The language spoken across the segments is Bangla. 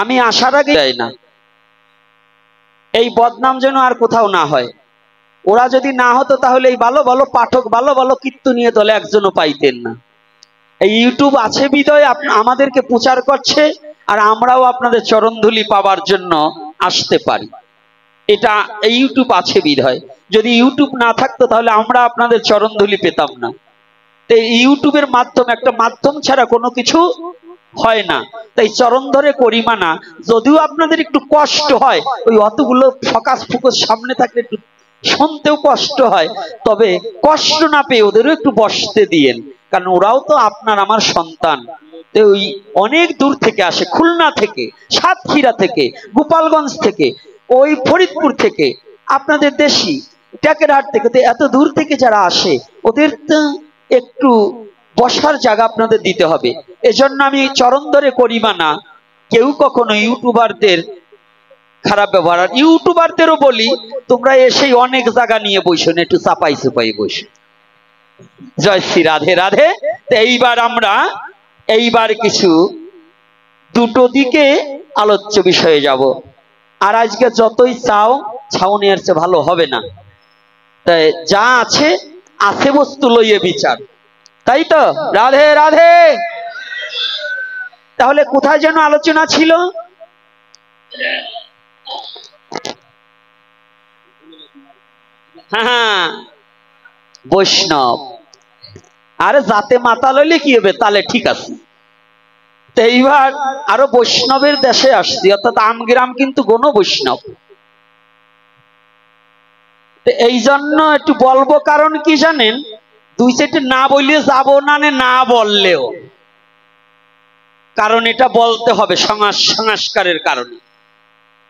আমি আসার আগে যাই না, এই বদনাম যেন আর কোথাও না হয়। ওরা যদি না হতো তাহলে এই ভালো ভালো পাঠক, ভালো ভালো কীর্তনীয় দলে একজনও পাইতেন না। এই ইউটিউব আছে বিদয় আমাদেরকে প্রচার করছে, আর আমরাও আপনাদের চরণধুলি পাওয়ার জন্য আসতে পারি। এটা এই ইউটিউব আছে বিদয়। যদি ইউটিউব না থাকতো তাহলে আমরা আপনাদের চরণধুলি পেতাম না। তো ইউটিউবের মাধ্যম, একটা মাধ্যম ছাড়া কোনো কিছু হয় না। তাই চরণ ধরে করিমানা, যদিও আপনাদের একটু কষ্ট হয়, ওই অতগুলো ফকাস ফুকস সামনে থাকলে একটু শুনতেও কষ্ট হয়, তবে কষ্ট না পেয়ে ওদেরও একটু বসতে দিয়েন, কারণ ওরাও তো আপনার আমার সন্তান। ওই অনেক দূর থেকে আসে, খুলনা থেকে, সাতক্ষীরা থেকে, গোপালগঞ্জ থেকে, ওই ফরিদপুর থেকে, আপনাদের দেশি টেকেরহাট থেকে, এত দূর থেকে যারা আসে ওদের তো একটু বসার জায়গা আপনাদের দিতে হবে। এজন্য আমি চরণ ধরে করিমানা, কেউ কখনো ইউটিউবারদের খারাপ ব্যবহার, আর ইউটিউবারদেরও বলি তোমরা এসেই অনেক জায়গা নিয়ে বসো না, একটু চাপাই চুপাই বসো। জয় শ্রী রাধে রাধে। এইবার কিছু দুটো দিকে আলোচ্য বিষয়ে যাব। আর আজকে যতই চাও ছাউনি এর চেয়ে ভালো হবে না, তাই যা আছে আছে বস্তু লইয়ে বিচার, তাই তো? রাধে রাধে। তাহলে কোথায় যেন আলোচনা ছিল? হ্যাঁ, বৈষ্ণব। আরে যাতে মাতা লইলে কি হবে, তাহলে ঠিক আছে। তো এইবার আরো বৈষ্ণবের দেশে আসছি, অর্থাৎ আমগ্রাম কিন্তু গণ বৈষ্ণব। এই জন্য একটু বলবো, কারণ কি জানেন, দুই সাইডে না বললে যাবো না, না বললেও, কারণ এটা বলতে হবে সংস্কারের কারণে।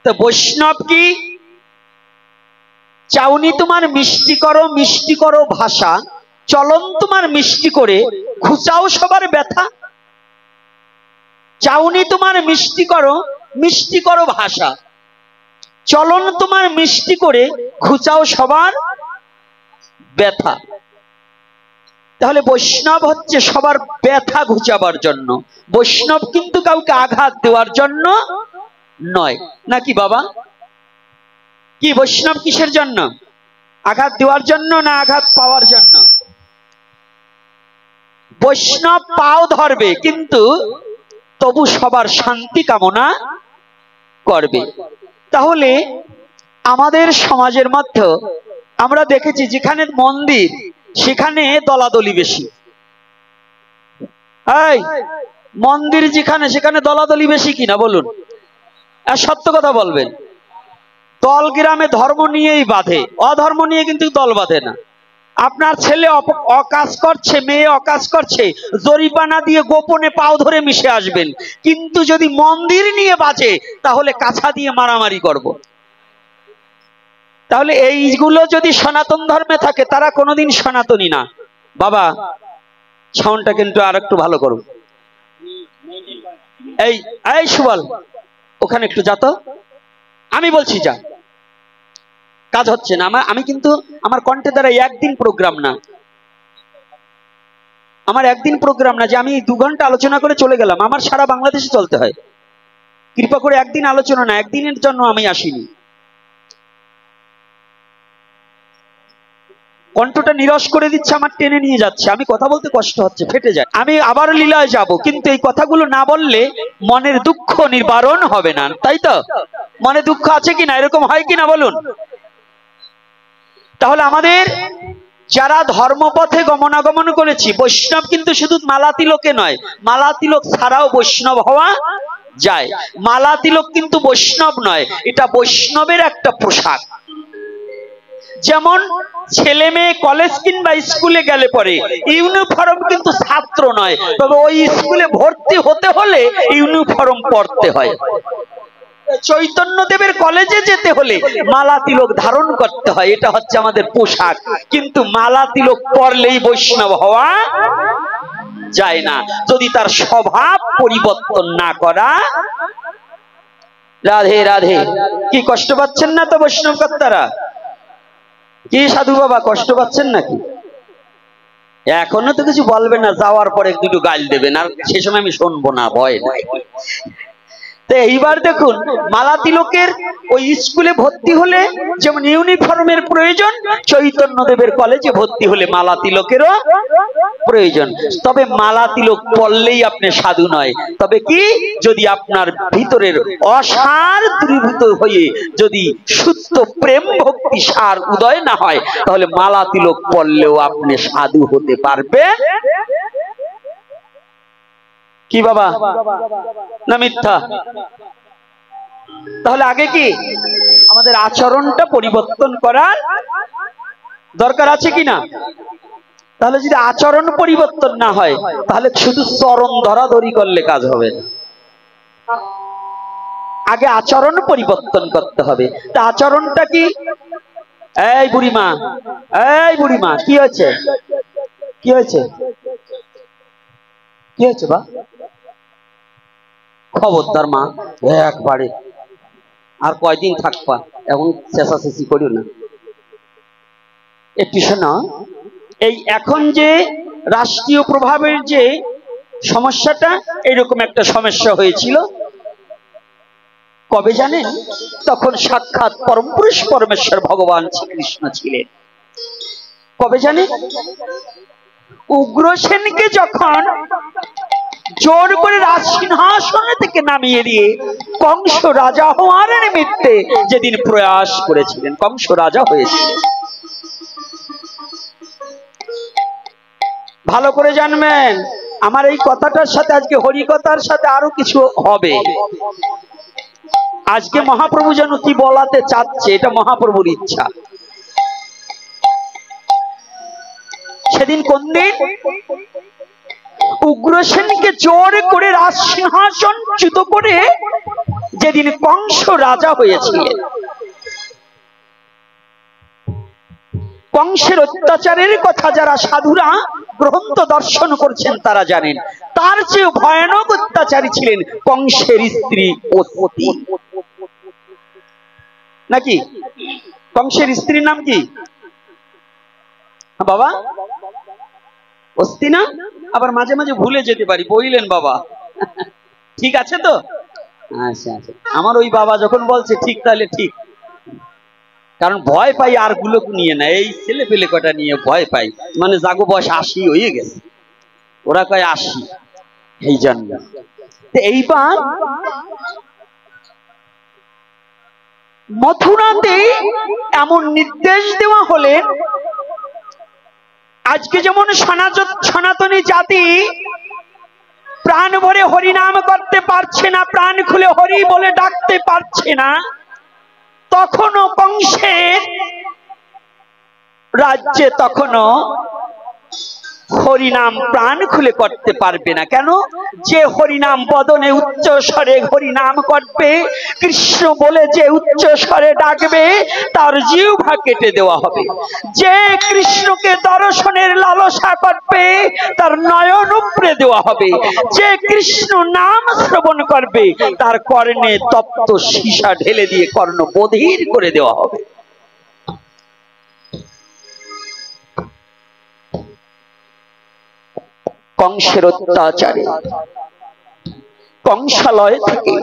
তো বৈষ্ণব কি? চাউনি তোমার মিষ্টি করো ভাষা, চলন তোমার মিষ্টি করে ঘুচাও সবার ব্যথা। চাউনি তোমার মিষ্টি করো ভাষা, চলন তোমার মিষ্টি করে ঘুচাও সবার ব্যথা। তাহলে বৈষ্ণব হচ্ছে সবার ব্যথা ঘুচাবার জন্য। বৈষ্ণব কিন্তু কাউকে আঘাত দেওয়ার জন্য নয়, নাকি বাবা? কি বৈষ্ণব কিসের জন্য? আঘাত দেওয়ার জন্য না আঘাত পাওয়ার জন্য? বৈষ্ণব পাও ধরবে, কিন্তু তবু সবার শান্তি কামনা করবে। তাহলে আমাদের সমাজের মধ্যে আমরা দেখেছি, যেখানে মন্দির সেখানে দলাদলি বেশি। মন্দির যেখানে সেখানে দলাদলি বেশি কিনা বলুন? আর সত্য কথা বলবেন, দল গ্রামে ধর্ম নিয়েই বাঁধে, অধর্ম নিয়ে কিন্তু দল বাঁধে না। আপনার ছেলে অকাজ করছে, মেয়ে অকাজ করছে, জরিমানা দিয়ে গোপনে পাও ধরে মিশে আসবেন, কিন্তু যদি মন্দির নিয়ে বাঁচে তাহলে কাছা দিয়ে মারামারি করব। তাহলে এইগুলো যদি সনাতন ধর্মে থাকে, তারা কোনোদিন সনাতনী না। বাবা সাউন্ডটা কিন্তু আর একটু ভালো করুন। এই সুবল, ওখানে একটু যা তো, আমি বলছি যা, কাজ হচ্ছে না। আমি কিন্তু আমার কণ্ঠে দ্বারা একদিন প্রোগ্রাম না, আমার একদিন প্রোগ্রাম না যে আমি 2 ঘন্টা আলোচনা করে চলে গেলাম। আমার সারা বাংলাদেশে চলতে হয়। কৃপা করে একদিন আলোচনা না, একদিনের জন্য আমি আসিনি। কণ্ঠটা নিরস করে দিচ্ছে, আমার টেনে নিয়ে যাচ্ছে, আমি কথা বলতে কষ্ট হচ্ছে, ফেটে যায়। আমি আবার লীলায় যাব, কিন্তু এই কথাগুলো না বললে মনের দুঃখ নিবারণ হবে না, তাই তো? মনে দুঃখ আছে কিনা? এরকম হয় কিনা বলুন? তাহলে আমাদের যারা ধর্মপথে গমনাগমন করেছি, বৈষ্ণব কিন্তু শুধু মালা তিলকে নয়, মালা তিলক ছাড়াও বৈষ্ণব হওয়া যায়। মালা তিলক কিন্তু বৈষ্ণব নয়, এটা বৈষ্ণবের একটা পোশাক। যেমন ছেলে মেয়ে কলেজ কিংবা স্কুলে গেলে পরে ইউনিফর্ম কিন্তু ছাত্র নয়, তবে ওই স্কুলে ভর্তি হতে হলে ইউনিফর্ম পরতে হয়। চৈতন্যদেবের কলেজে যেতে হলে মালা তিলক ধারণ করতে হয়, এটা হচ্ছে আমাদের পোশাক। কিন্তু মালা তিলক পরলেই বৈষ্ণব হওয়া যায় না, যদি তার স্বভাব পরিবর্তন না করা। রাধে রাধে। কি কষ্ট পাচ্ছেন না তো বৈষ্ণব কর্তারা? কি সাধু বাবা কষ্ট পাচ্ছেন নাকি? এখনো তো কিছু বলবে না, যাওয়ার পরে দুটো গাল দেবেন, আর সে সময় আমি শুনবো না, ভয় নাই। তো এইবার দেখুন, মালা তিলকের ওই স্কুলে ভর্তি হলে যেমন ইউনিফর্মের প্রয়োজন, চৈতন্যদেবের কলেজে ভর্তি হলে মালা তিলকেরও প্রয়োজন। তবে মালা তিলক পড়লেই আপনি সাধু নয়, তবে কি যদি আপনার ভিতরের অসার দূরীভূত হয়ে যদি শুদ্ধ প্রেম ভক্তি সার উদয় না হয়, তাহলে মালা তিলক পড়লেও আপনি সাধু হতে পারবেন কি বাবা, না মিথ্যা? তাহলে আগে কি আমাদের আচরণটা পরিবর্তন করার দরকার আছে কিনা? তাহলে যদি আচরণ পরিবর্তন না হয়, তাহলে শুধু চরণ ধরাধরি করলে কাজ হবে না। আগে আচরণ পরিবর্তন করতে হবে। তা আচরণটা কি? এই বুড়িমা, এই বুড়িমা, কি হয়েছে? কি হয়েছে? কি হয়েছে বা? খবরদার মা, একবারে আর কয়দিন থাকবা, এখন চেঁচাচেঁচি করিও না। একটু শোনো, এই এখন যে রাষ্ট্রীয় প্রভাবের যে সমস্যাটা, এরকম একটা সমস্যা হয়েছিল কবে জানেন? তখন সাক্ষাৎ পরম পুরুষ পরমেশ্বর ভগবান শ্রীকৃষ্ণ ছিলেন। কবে জানেন? উগ্রসেনকে যখন জোর করে রাজসিংহাসন থেকে নামিয়ে দিয়ে কংস রাজা হওয়ার নিমিত্তে যেদিন প্রয়াস করেছিলেন, কংস রাজা হয়েছিলেন। ভালো করে জানবেন, আমার এই কথাটার সাথে আজকে হরিকথার সাথে আরো কিছু হবে। আজকে মহাপ্রভু যেন কি বলাতে চাচ্ছে, এটা মহাপ্রভুর ইচ্ছা। সেদিন কোন দিন? উগ্রসেনকে জোর করে রাজসিংহাসন চ্যুত করে যেদিন কংস রাজা হয়েছিলেন। কংসের অত্যাচারের কথা যারা সাধুরা গ্রন্থ দর্শন করছেন তারা জানেন। তার চেয়ে ভয়ানক অত্যাচারী ছিলেন কংসের স্ত্রী অত্তি। নাকি? কংসের স্ত্রীর নাম কি বাবা? অস্তি না? আবার মাঝে মাঝে ভুলে যেতে পারি, বললেন বাবা, ঠিক আছে তো? আচ্ছা আচ্ছা, আমার ওই বাবা যখন বলছে ঠিক, তাহলে ঠিক। কারণ ভয় পাই আর গুলো নিয়ে না, এই ছেলে পেলে কটা নিয়ে ভয় পাই। মানে জাগো বয়স 80 হয়ে গেছে, ওরা কয় 80, এই জন্য। এইবার মথুরাতে এমন নির্দেশ দেওয়া হলে, আজকে যেমন সনাতনী জাতি প্রাণ ভরে হরিনাম করতে পারছে না, প্রাণ খুলে হরি বলে ডাকতে পারছে না, তখনও কংসের রাজ্যে তখনও হরিনাম প্রাণ খুলে করতে পারবে না। কেন? যে হরিনাম বদনে উচ্চ স্বরে হরিনাম করবে, কৃষ্ণ বলে যে উচ্চ স্বরে ডাকবে, তার জিহ্বা কেটে দেওয়া হবে। যে কৃষ্ণকে দর্শনের লালসা করবে, তার নয়ন উপড়ে দেওয়া হবে। যে কৃষ্ণ নাম শ্রবণ করবে, তার কর্ণে তপ্ত সীসা ঢেলে দিয়ে কর্ণ বধির করে দেওয়া হবে। কংসের অত্যাচারে কংসালয় থেকে,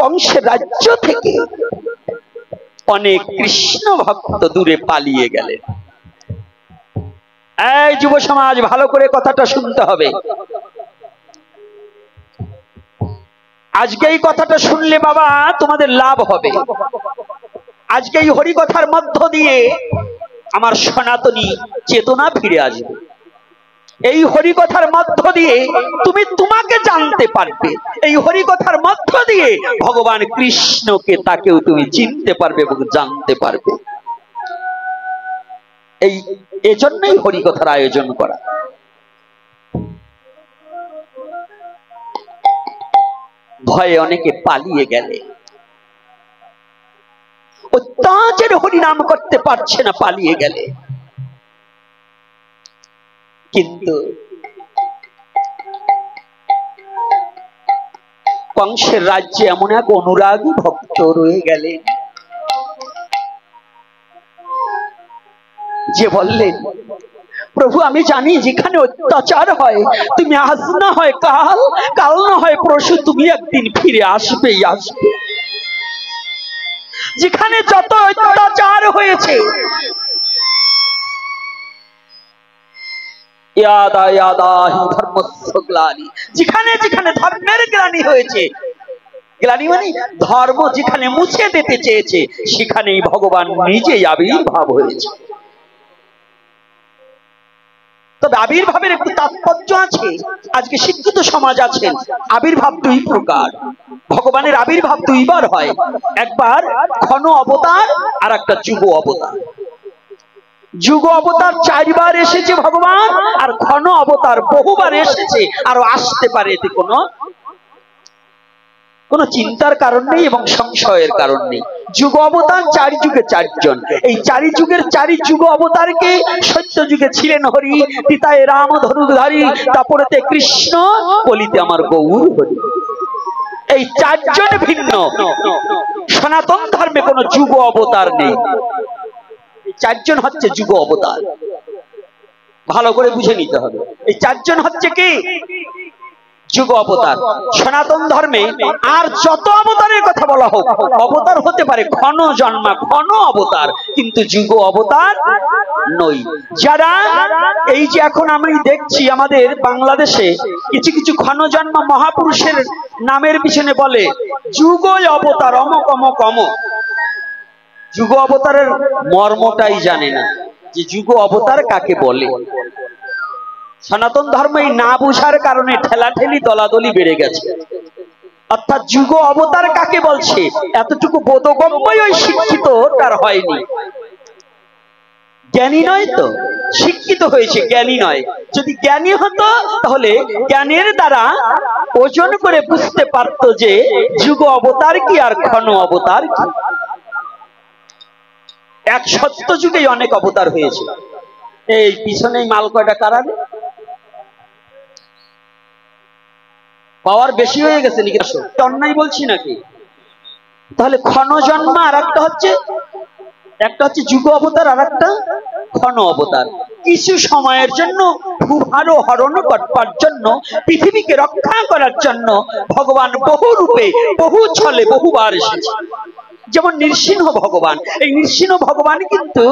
কংসের রাজ্য থেকে অনেক কৃষ্ণ ভক্ত দূরে পালিয়ে গেলেন। এই যুব সমাজ, ভালো করে কথাটা শুনতে হবে। আজকে এই কথাটা শুনলে বাবা তোমাদের লাভ হবে। আজকে এই হরিকথার মধ্য দিয়ে আমার সনাতনী চেতনা ফিরে আসবে। এই হরিকথার মধ্য দিয়ে তুমি তোমাকে জানতে পারবে। এই হরিকথার মধ্য দিয়ে ভগবান কৃষ্ণকে, তাকেও তুমি চিনতে পারবে এবং জানতে পারবে। এজন্যই হরিকথার আয়োজন করা। ভয়ে অনেকে পালিয়ে গেলে, অত্যাচার হরিনাম করতে পারছে না, পালিয়ে গেলে। কিন্তু কংসের রাজ্যে এমন এক অনুরাগী ভক্ত রয়ে গেলেন যে বললেন, প্রভু আমি জানি যেখানে অত্যাচার হয় তুমি আজ না হয় কাল, কাল না হয় পরশু, তুমি একদিন ফিরে আসবেই আসবে। যেখানে যত অত্যাচার হয়েছে, যেখানে যেখানে ধর্মের গ্লানি হয়েছে, গ্লানি মানে ধর্ম যেখানে মুছে দিতে চেয়েছে, সেখানেই ভগবান নিজেই আবির্ভাব হয়েছে। তবে আবির্ভাবের একটু তাৎপর্য আছে। আজকে শিক্ষিত সমাজ আছেন, আবির্ভাব দুই প্রকার। ভগবানের আবির্ভাব দুইবার হয়, একবার ঘন অবতার আর একটা যুগ অবতার। যুগ অবতার 4 বার এসেছে ভগবান, আর ঘন অবতার বহুবার এসেছে, আরো আসতে পারে, এতে কোনো চিন্তার কারণ নেই এবং সংশয়ের কারণ নেই। যুগ অবতার 4 যুগে 4 জন। এই 4 যুগের 4 যুগ অবতারকে সত্য যুগে ছিলেন হরি, পিতায় রাম ধনুধারী, তারপরেতে কৃষ্ণ, কলিতে আমার গৌর হরি। এই 4 জন ভিন্ন। সনাতন ধর্মে কোনো যুগ অবতার নেই। 4 জন হচ্ছে যুগ অবতার। ভালো করে বুঝে নিতে হবে, এই 4 জন হচ্ছে কি যুগ অবতার। সনাতন ধর্মে আর যত অবতারের কথা বলা হোক, অবতার হতে পারে ঘন জন্মা, ঘন অবতার, কিন্তু যুগ অবতার নই। যারা এই যে এখন আমি দেখছি আমাদের বাংলাদেশে কিছু কিছু ঘন জন্মা মহাপুরুষের নামের পিছনে বলে যুগ অবতার, অমক অমক অমক। যুগ অবতারের মর্মটাই জানে না যে যুগ অবতার কাকে বলে। সনাতন ধর্ম এই না বুঝার কারণে ঠেলাঠেলি দলাদলি বেড়ে গেছে। অর্থাৎ যুগ অবতার কাকে বলছে এতটুকু বোধগম্যই ওই শিক্ষিত তার হয়নি। জ্ঞানী নয় তো, শিক্ষিত হয়েছে, জ্ঞানী নয়। যদি জ্ঞানী হতো তাহলে জ্ঞানের দ্বারা ওজন করে বুঝতে পারত যে যুগ অবতার কি আর ঘন অবতার কি। এক সত্য যুগেই অনেক অবতার হয়েছে। এই পিছনে মাল কয়টা কারাবে পাওয়ার বেশি হয়ে গেছে নাকি? অন্যায় বলছি নাকি? তাহলে ক্ষণ জন্ম আর একটা হচ্ছে যুগ অবতার, আর একটা ক্ষণ অবতার। কিছু সময়ের জন্য ভূভারও হরণ করবার জন্য, পৃথিবীকে রক্ষা করার জন্য ভগবান বহু রূপে, বহু ছলে, বহুবার এসেছে। যেমন নৃসিংহ ভগবান, এই নৃসিংহ ভগবান কিন্তু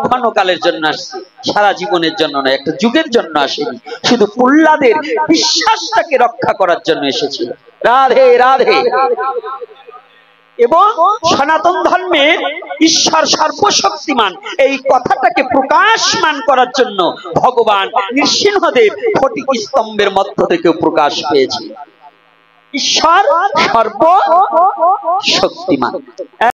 ক্ষণকালের জন্য আসছে, সারা জীবনের জন্য নয়, একটা যুগের জন্য আসেনি। শুধু প্রহ্লাদের বিশ্বাসটাকে রক্ষা করার জন্য এসেছিল। রাধে রাধে। এবং সনাতন ধর্মে ঈশ্বর সর্বশক্তিমান এই কথাটাকে প্রকাশমান করার জন্য ভগবান নৃসিংহদেব ফটিক স্তম্ভের মধ্য থেকেও প্রকাশ পেয়েছে। ঈশ্বর সর্বশক্তিমান।